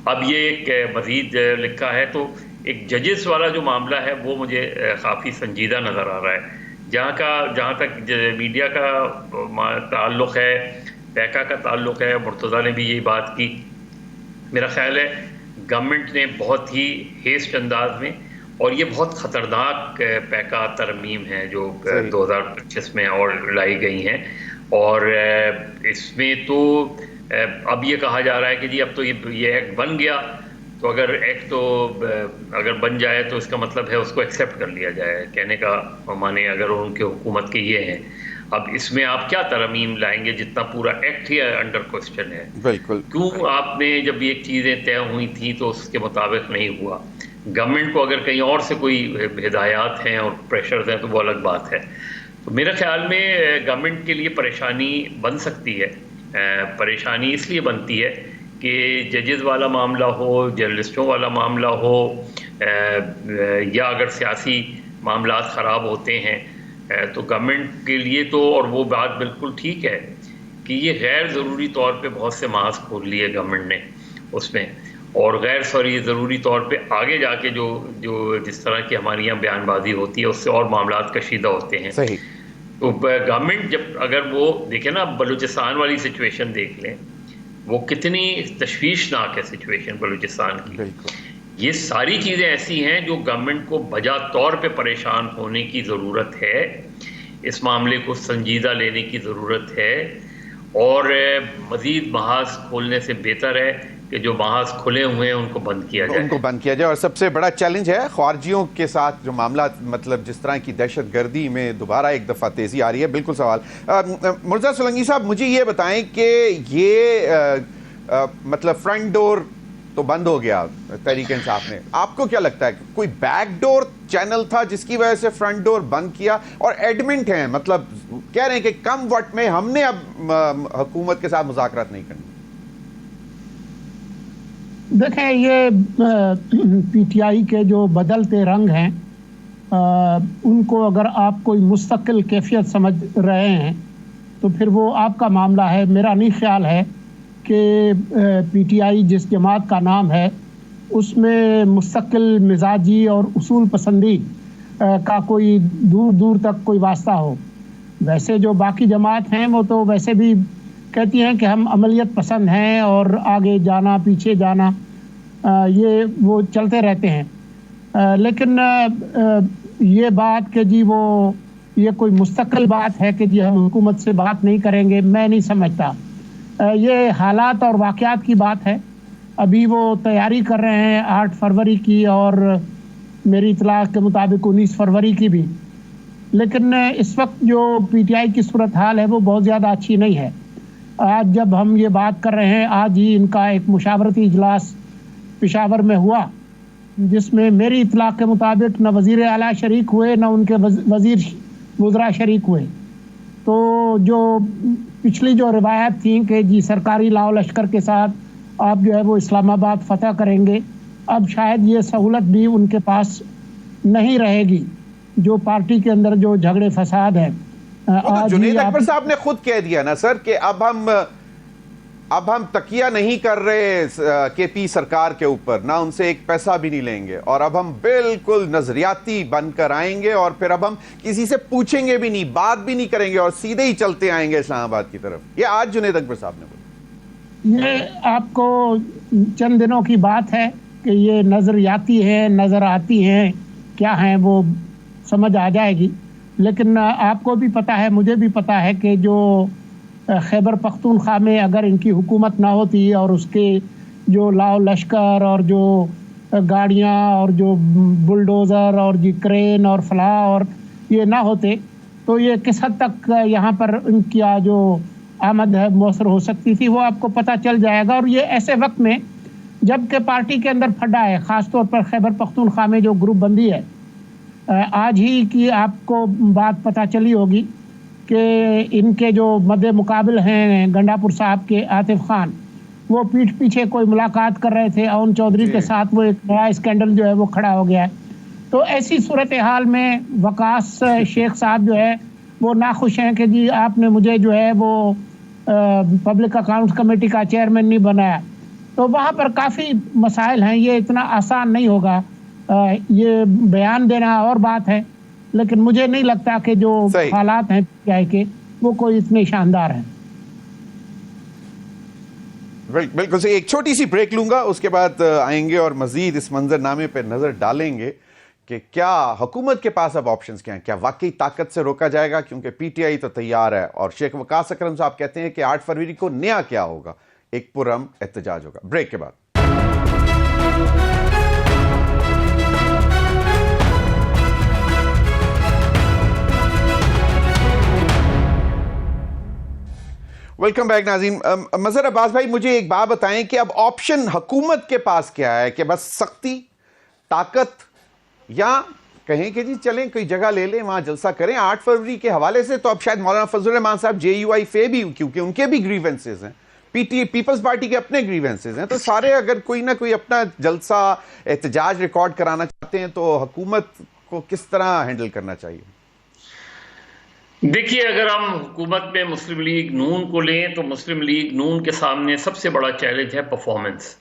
اب یہ ایک مزید لکھا ہے، تو ایک ججز والا جو معاملہ ہے وہ مجھے کافی سنجیدہ نظر آ رہا ہے۔ جہاں تک میڈیا کا تعلق ہے، پیکا کا تعلق ہے، مرتضیٰ نے بھی یہی بات کی۔ میرا خیال ہے گورنمنٹ نے بہت ہی ہیسٹ انداز میں، اور یہ بہت خطرناک پیکا ترمیم ہے جو 2025 میں اور لائی گئی ہیں، اور اس میں تو اب یہ کہا جا رہا ہے کہ جی اب تو یہ ایکٹ بن گیا، تو اگر ایکٹ تو اگر بن جائے تو اس کا مطلب ہے اس کو ایکسیپٹ کر لیا جائے۔ کہنے کا معنی اگر ان کے حکومت کے یہ ہیں، اب اس میں آپ کیا ترمیم لائیں گے جتنا پورا ایکٹ ہی انڈر کوسچن ہے؟ بالکل۔ کیوں آپ نے جب یہ چیزیں طے ہوئی تھیں تو اس کے مطابق نہیں ہوا؟ گورنمنٹ کو اگر کہیں اور سے کوئی ہدایات ہیں اور پریشرز ہیں تو وہ الگ بات ہے۔ میرے خیال میں گورنمنٹ کے لیے پریشانی بن سکتی ہے. پریشانی اس لیے بنتی ہے کہ ججز والا معاملہ ہو، جرنلسٹوں والا معاملہ ہو، یا اگر سیاسی معاملات خراب ہوتے ہیں تو گورنمنٹ کے لیے تو، اور وہ بات بالکل ٹھیک ہے کہ یہ غیر ضروری طور پہ بہت سے محاذ کھول لیے گورنمنٹ نے اس میں، اور ضروری طور پہ آگے جا کے جو جس طرح کی ہمارے یہاں بیان بازی ہوتی ہے اس سے اور معاملات کشیدہ ہوتے ہیں. صحیح. تو گورنمنٹ جب اگر وہ دیکھیں نا، بلوچستان والی سچویشن دیکھ لیں، وہ کتنی تشویشناک ہے سچویشن بلوچستان کی. بالکل. یہ ساری چیزیں ایسی ہیں جو گورنمنٹ کو بجا طور پہ پریشان ہونے کی ضرورت ہے، اس معاملے کو سنجیدہ لینے کی ضرورت ہے، اور مزید محاذ کھولنے سے بہتر ہے کہ جو محاذ کھلے ہوئے ہیں ان کو بند کیا جائے. اور سب سے بڑا چیلنج ہے خارجیوں کے ساتھ جو معاملات، مطلب جس طرح کی دہشت گردی میں دوبارہ ایک دفعہ تیزی آ رہی ہے. بالکل سوال مرزا سولنگی صاحب، مجھے یہ بتائیں کہ یہ مطلب فرنٹ ڈور تو بند ہو گیا تحریک انصاف نے، آپ کو کیا لگتا ہے کہ کوئی بیک ڈور چینل تھا جس کی وجہ سے فرنٹ ڈور بند کیا؟ اور ایڈمنٹ ہیں، مطلب کہہ رہے ہیں کہ کم وقت میں ہم نے اب حکومت کے ساتھ مذاکرات نہیں کرنی. دیکھیں، یہ پی ٹی آئی کے جو بدلتے رنگ ہیں ان کو اگر آپ کوئی مستقل کیفیت سمجھ رہے ہیں تو پھر وہ آپ کا معاملہ ہے. میرا نہیں خیال ہے کہ پی ٹی آئی جس جماعت کا نام ہے اس میں مستقل مزاجی اور اصول پسندی کا کوئی دور دور تک کوئی واسطہ ہو. ویسے جو باقی جماعت ہیں وہ تو ویسے بھی کہتی ہیں کہ ہم عملیت پسند ہیں اور آگے جانا پیچھے جانا یہ وہ چلتے رہتے ہیں. لیکن یہ بات کہ جی وہ یہ کوئی مستقل بات ہے کہ جی ہم حکومت سے بات نہیں کریں گے، میں نہیں سمجھتا. یہ حالات اور واقعات کی بات ہے. ابھی وہ تیاری کر رہے ہیں 8 فروری کی اور میری اطلاع کے مطابق 19 فروری کی بھی. لیکن اس وقت جو پی ٹی آئی کی صورتحال ہے وہ بہت زیادہ اچھی نہیں ہے. آج جب ہم یہ بات کر رہے ہیں، آج ہی ان کا ایک مشاورتی اجلاس پشاور میں ہوا جس میں میری اطلاع کے مطابق نہ وزیر اعلیٰ شریک ہوئے نہ ان کے وزیر وزراء شریک ہوئے. تو جو پچھلی جو روایت تھیں کہ جی سرکاری لاؤ لشکر کے ساتھ آپ جو ہے وہ اسلام آباد فتح کریں گے، اب شاید یہ سہولت بھی ان کے پاس نہیں رہے گی. جو پارٹی کے اندر جو جھگڑے فساد ہیں، جنید اکبر صاحب نے خود کہہ دیا نا سر کہ اب ہم تکیہ نہیں کر رہے کے پی سرکار کے اوپر، نہ ان سے ایک پیسہ بھی نہیں لیں گے، اور اب ہم بالکل نظریاتی بن کر آئیں گے، اور پھر اب ہم کسی سے پوچھیں گے بھی نہیں، بات بھی نہیں کریں گے، اور سیدھے ہی چلتے آئیں گے اسلام آباد کی طرف. یہ آج جنید اکبر صاحب نے بولا. یہ آپ کو چند دنوں کی بات ہے کہ یہ نظریاتی ہیں، نظر آتی ہیں، کیا ہیں وہ سمجھ آ جائے گی. لیکن آپ کو بھی پتہ ہے، مجھے بھی پتہ ہے کہ جو خیبر پختونخوا میں اگر ان کی حکومت نہ ہوتی اور اس کے جو لاؤ لشکر اور جو گاڑیاں اور جو بلڈوزر اور جی کرین اور فلاح اور یہ نہ ہوتے تو یہ کس حد تک یہاں پر ان کی جو آمد ہے مؤثر ہو سکتی تھی، وہ آپ کو پتہ چل جائے گا. اور یہ ایسے وقت میں جب کہ پارٹی کے اندر پھڈا ہے، خاص طور پر خیبر پختونخوا میں جو گروپ بندی ہے. آج ہی کی آپ کو بات پتہ چلی ہوگی کہ ان کے جو مد مقابل ہیں گنڈاپور صاحب کے عاطف خان، وہ پیٹھ پیچھے کوئی ملاقات کر رہے تھے اون چودھری کے ساتھ، وہ ایک نیا اسکینڈل جو ہے وہ کھڑا ہو گیا ہے. تو ایسی صورتحال میں وقاص شیخ صاحب جو ہے وہ ناخوش ہیں کہ جی آپ نے مجھے جو ہے وہ پبلک اکاؤنٹس کمیٹی کا چیئرمین نہیں بنایا. تو وہاں پر کافی مسائل ہیں، یہ اتنا آسان نہیں ہوگا. یہ بیان دینا اور بات ہے، لیکن مجھے نہیں لگتا کہ جو حالات ہیں پی آئی کے وہ کوئی اتنے شاندار ہیں. بالکل صحیح. ایک چھوٹی سی بریک لوں گا، اس کے بعد آئیں گے اور مزید اس منظر نامے پہ نظر ڈالیں گے کہ کیا حکومت کے پاس اب آپشنز کیا ہیں، کیا واقعی طاقت سے روکا جائے گا، کیونکہ پی ٹی آئی تو تیار ہے اور شیخ وقاص اکرم صاحب کہتے ہیں کہ 8 فروری کو نیا کیا ہوگا، ایک پرامن احتجاج ہوگا. بریک کے بعد ویلکم بیک ناظرین. مظہر عباس بھائی، مجھے ایک بات بتائیں کہ اب آپشن حکومت کے پاس کیا ہے، کہ بس سختی، طاقت، یا کہیں کہ جی چلیں کوئی جگہ لے لیں وہاں جلسہ کریں 8 فروری کے حوالے سے، تو اب شاید مولانا فضل الرحمان صاحب JUI فے بھی، کیونکہ ان کے بھی گریونسز ہیں، پیپلز پارٹی کے اپنے گریونسز ہیں، تو سارے اگر کوئی نہ کوئی اپنا جلسہ احتجاج ریکارڈ کرانا چاہتے ہیں تو حکومت کو کس طرح ہینڈل کرنا چاہیے؟ دیکھیے، اگر ہم حکومت میں مسلم لیگ نون کو لیں تو مسلم لیگ نون کے سامنے سب سے بڑا چیلنج ہے پرفارمنس،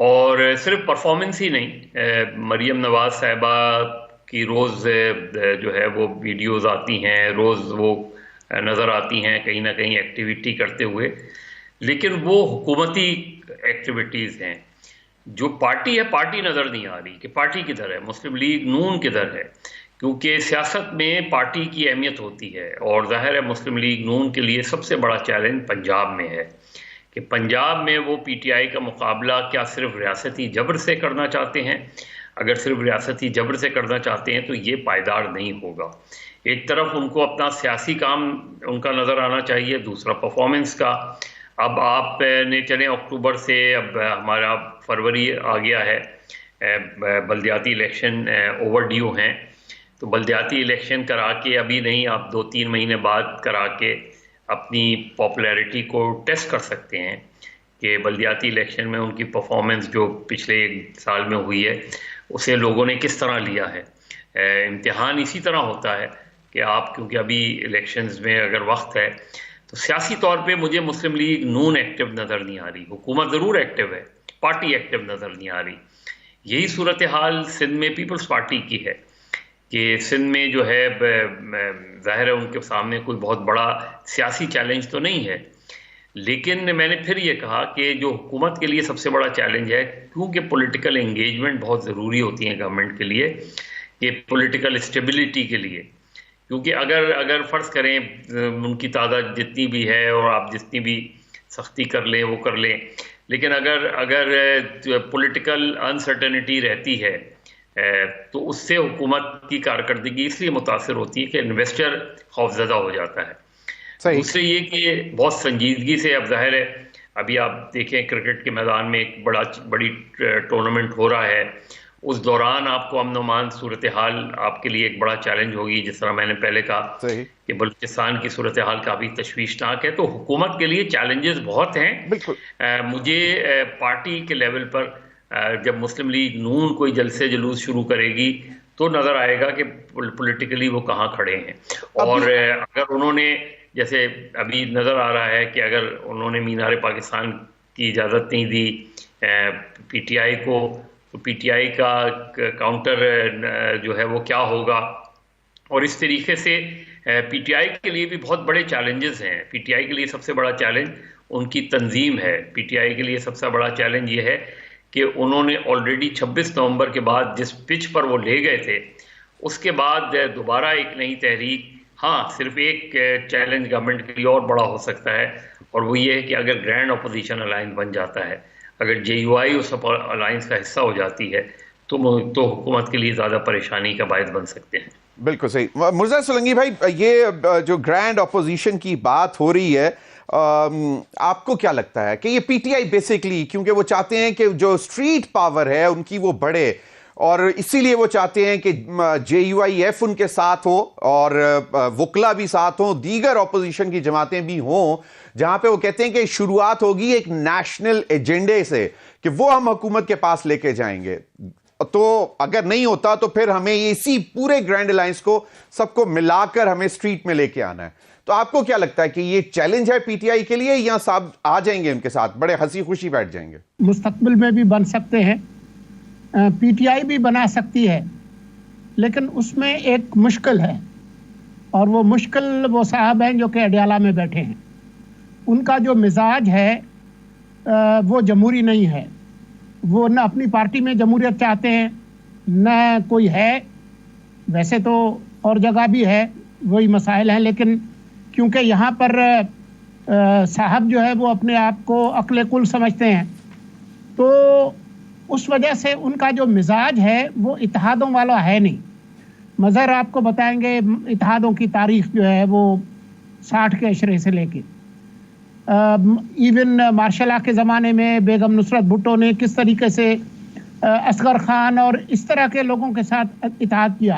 اور صرف پرفارمنس ہی نہیں، مریم نواز صاحبہ کی روز جو ہے وہ ویڈیوز آتی ہیں، روز وہ نظر آتی ہیں کہیں نہ کہیں ایکٹیویٹی کرتے ہوئے، لیکن وہ حکومتی ایکٹیویٹیز ہیں. جو پارٹی ہے، پارٹی نظر نہیں آ رہی کہ پارٹی کدھر ہے، مسلم لیگ نون کدھر ہے، کیونکہ سیاست میں پارٹی کی اہمیت ہوتی ہے. اور ظاہر ہے مسلم لیگ نون کے لیے سب سے بڑا چیلنج پنجاب میں ہے کہ پنجاب میں وہ PTI کا مقابلہ کیا صرف ریاستی جبر سے کرنا چاہتے ہیں. اگر صرف ریاستی جبر سے کرنا چاہتے ہیں تو یہ پائیدار نہیں ہوگا. ایک طرف ان کو اپنا سیاسی کام ان کا نظر آنا چاہیے، دوسرا پرفارمنس کا. اب آپ نے چلیں اکتوبر سے اب ہمارا فروری آ گیا ہے، بلدیاتی الیکشن اوور ڈیو ہیں، تو بلدیاتی الیکشن کرا کے ابھی نہیں، آپ 2-3 مہینے بعد کرا کے اپنی پاپولیرٹی کو ٹیسٹ کر سکتے ہیں کہ بلدیاتی الیکشن میں ان کی پرفارمنس جو پچھلے 1 سال میں ہوئی ہے اسے لوگوں نے کس طرح لیا ہے. امتحان اسی طرح ہوتا ہے کہ آپ، کیونکہ ابھی الیکشنز میں اگر وقت ہے، تو سیاسی طور پہ مجھے مسلم لیگ نون ایکٹیو نظر نہیں آ رہی. حکومت ضرور ایکٹیو ہے، پارٹی ایکٹیو نظر نہیں آ رہی. یہی صورتحال سندھ میں پیپلز پارٹی کی ہے کہ سندھ میں جو ہے ظاہر ہے ان کے سامنے کوئی بہت بڑا سیاسی چیلنج تو نہیں ہے، لیکن میں نے پھر یہ کہا کہ جو حکومت کے لیے سب سے بڑا چیلنج ہے، کیونکہ پولیٹیکل انگیجمنٹ بہت ضروری ہوتی ہے گورنمنٹ کے لیے، کہ پولیٹیکل اسٹیبلٹی کے لیے. کیونکہ اگر فرض کریں ان کی تعداد جتنی بھی ہے اور آپ جتنی بھی سختی کر لیں وہ کر لیں، لیکن اگر پولیٹیکل انسرٹنٹی رہتی ہے تو اس سے حکومت کی کارکردگی اس لیے متاثر ہوتی ہے کہ انویسٹر خوفزدہ ہو جاتا ہے. دوسرے یہ کہ بہت سنجیدگی سے، اب ظاہر ہے ابھی آپ دیکھیں کرکٹ کے میدان میں ایک بڑی ٹورنامنٹ ہو رہا ہے، اس دوران آپ کو امن و امان صورتحال آپ کے لیے ایک بڑا چیلنج ہوگی. جس طرح میں نے پہلے کہا کہ بلوچستان کی صورتحال کافی تشویشناک ہے، تو حکومت کے لیے چیلنجز بہت ہیں. مجھے پارٹی کے لیول پر جب مسلم لیگ نون کوئی جلسے جلوس شروع کرے گی تو نظر آئے گا کہ پولیٹیکلی وہ کہاں کھڑے ہیں. اور اگر انہوں نے، جیسے ابھی نظر آ رہا ہے کہ اگر انہوں نے مینار پاکستان کی اجازت نہیں دی PTI کو، تو PTI کا کاؤنٹر جو ہے وہ کیا ہوگا. اور اس طریقے سے PTI کے لیے بھی بہت بڑے چیلنجز ہیں. PTI کے لیے سب سے بڑا چیلنج ان کی تنظیم ہے. PTI کے لیے سب سے بڑا چیلنج یہ ہے کہ انہوں نے آلریڈی 26 نومبر کے بعد جس پچ پر وہ لے گئے تھے، اس کے بعد دوبارہ ایک نئی تحریک. ہاں، صرف ایک چیلنج گورنمنٹ کے لیے اور بڑا ہو سکتا ہے، اور وہ یہ ہے کہ اگر گرینڈ اپوزیشن الائنس بن جاتا ہے، اگر JUI اس الائنس کا حصہ ہو جاتی ہے تو حکومت کے لیے زیادہ پریشانی کا باعث بن سکتے ہیں. بالکل صحیح. مرزا سولنگی بھائی، یہ جو گرینڈ اپوزیشن کی بات ہو رہی ہے، آپ کو کیا لگتا ہے کہ یہ PTI بیسیکلی، کیونکہ وہ چاہتے ہیں کہ جو اسٹریٹ پاور ہے ان کی وہ بڑھے، اور اسی لیے وہ چاہتے ہیں کہ JUIF ان کے ساتھ ہو اور وکلا بھی ساتھ ہوں، دیگر اپوزیشن کی جماعتیں بھی ہوں، جہاں پہ وہ کہتے ہیں کہ شروعات ہوگی ایک نیشنل ایجنڈے سے کہ وہ ہم حکومت کے پاس لے کے جائیں گے. تو اگر نہیں ہوتا تو پھر ہمیں اسی پورے گرینڈ الائنس کو سب کو ملا کر ہمیں اسٹریٹ میں لے کے آنا ہے. تو آپ کو کیا لگتا ہے کہ یہ چیلنج ہے PTI کے لیے، یا صاحب آ جائیں گے ان کے ساتھ بڑے ہنسی خوشی بیٹھ جائیں گے؟ مستقبل میں بھی بن سکتے ہیں، PTI بھی بنا سکتی ہے، لیکن اس میں ایک مشکل ہے، اور وہ مشکل وہ صاحب ہیں جو کہ اڈیالہ میں بیٹھے ہیں. ان کا جو مزاج ہے وہ جمہوری نہیں ہے. وہ نہ اپنی پارٹی میں جمہوریت چاہتے ہیں، نہ کوئی ہے. ویسے تو اور جگہ بھی ہے، وہی مسائل ہیں، لیکن کیونکہ یہاں پر صاحب جو ہے وہ اپنے آپ کو عقل کل سمجھتے ہیں، تو اس وجہ سے ان کا جو مزاج ہے وہ اتحادوں والا ہے نہیں. مظہر آپ کو بتائیں گے اتحادوں کی تاریخ جو ہے وہ 60 کے عشرے سے لے کے ایون مارشل لا کے زمانے میں بیگم نصرت بھٹو نے کس طریقے سے اصغر خان اور اس طرح کے لوگوں کے ساتھ اتحاد کیا.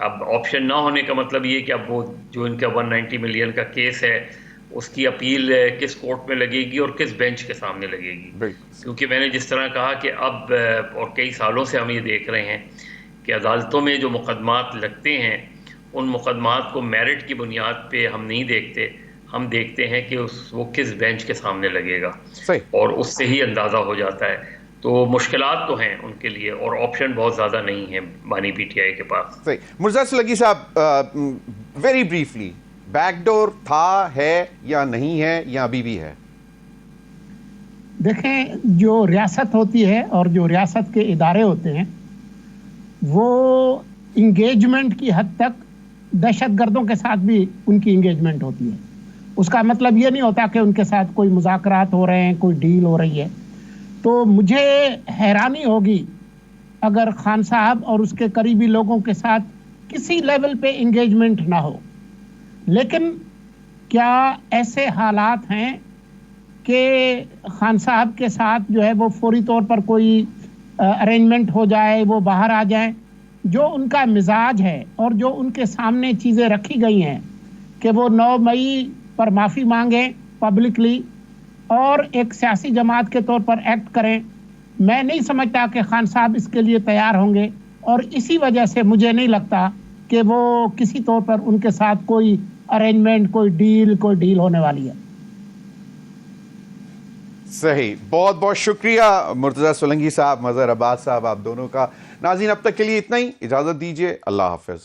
اب آپشن نہ ہونے کا مطلب یہ کہ اب وہ جو ان کا 190 ملین کا کیس ہے اس کی اپیل کس کورٹ میں لگے گی اور کس بینچ کے سامنے لگے گی. کیونکہ میں نے جس طرح کہا کہ اب اور کئی سالوں سے ہم یہ دیکھ رہے ہیں کہ عدالتوں میں جو مقدمات لگتے ہیں ان مقدمات کو میرٹ کی بنیاد پہ ہم نہیں دیکھتے, ہم دیکھتے ہیں کہ وہ کس بینچ کے سامنے لگے گا, اور اس سے ہی اندازہ ہو جاتا ہے. تو مشکلات تو ہیں ان کے لیے اور آپشن بہت زیادہ نہیں ہے بانی پی ٹی آئی کے پاس. صحیح. مرزا سلگی صاحب, ویری بریفلی, بیک ڈور تھا, ہے یا نہیں ہے, یا ابھی بھی ہے؟ دیکھیں, جو ریاست ہوتی ہے اور جو ریاست کے ادارے ہوتے ہیں وہ انگیجمنٹ کی حد تک دہشت گردوں کے ساتھ بھی ان کی انگیجمنٹ ہوتی ہے. اس کا مطلب یہ نہیں ہوتا کہ ان کے ساتھ کوئی مذاکرات ہو رہے ہیں, کوئی ڈیل ہو رہی ہے. تو مجھے حیرانی ہوگی اگر خان صاحب اور اس کے قریبی لوگوں کے ساتھ کسی لیول پہ انگیجمنٹ نہ ہو. لیکن کیا ایسے حالات ہیں کہ خان صاحب کے ساتھ جو ہے وہ فوری طور پر کوئی ارینجمنٹ ہو جائے, وہ باہر آ جائیں؟ جو ان کا مزاج ہے اور جو ان کے سامنے چیزیں رکھی گئی ہیں کہ وہ 9 مئی پر معافی مانگیں پبلکلی اور ایک سیاسی جماعت کے طور پر ایکٹ کریں, میں نہیں سمجھتا کہ خان صاحب اس کے لیے تیار ہوں گے. اور اسی وجہ سے مجھے نہیں لگتا کہ وہ کسی طور پر ان کے ساتھ کوئی ارینجمنٹ, کوئی ڈیل ہونے والی ہے. صحیح. بہت بہت شکریہ مرتضیٰ سولنگی صاحب, مظہر عباس صاحب, آپ دونوں کا. ناظرین, اب تک کے لیے اتنا ہی, اجازت دیجیے. اللہ حافظ.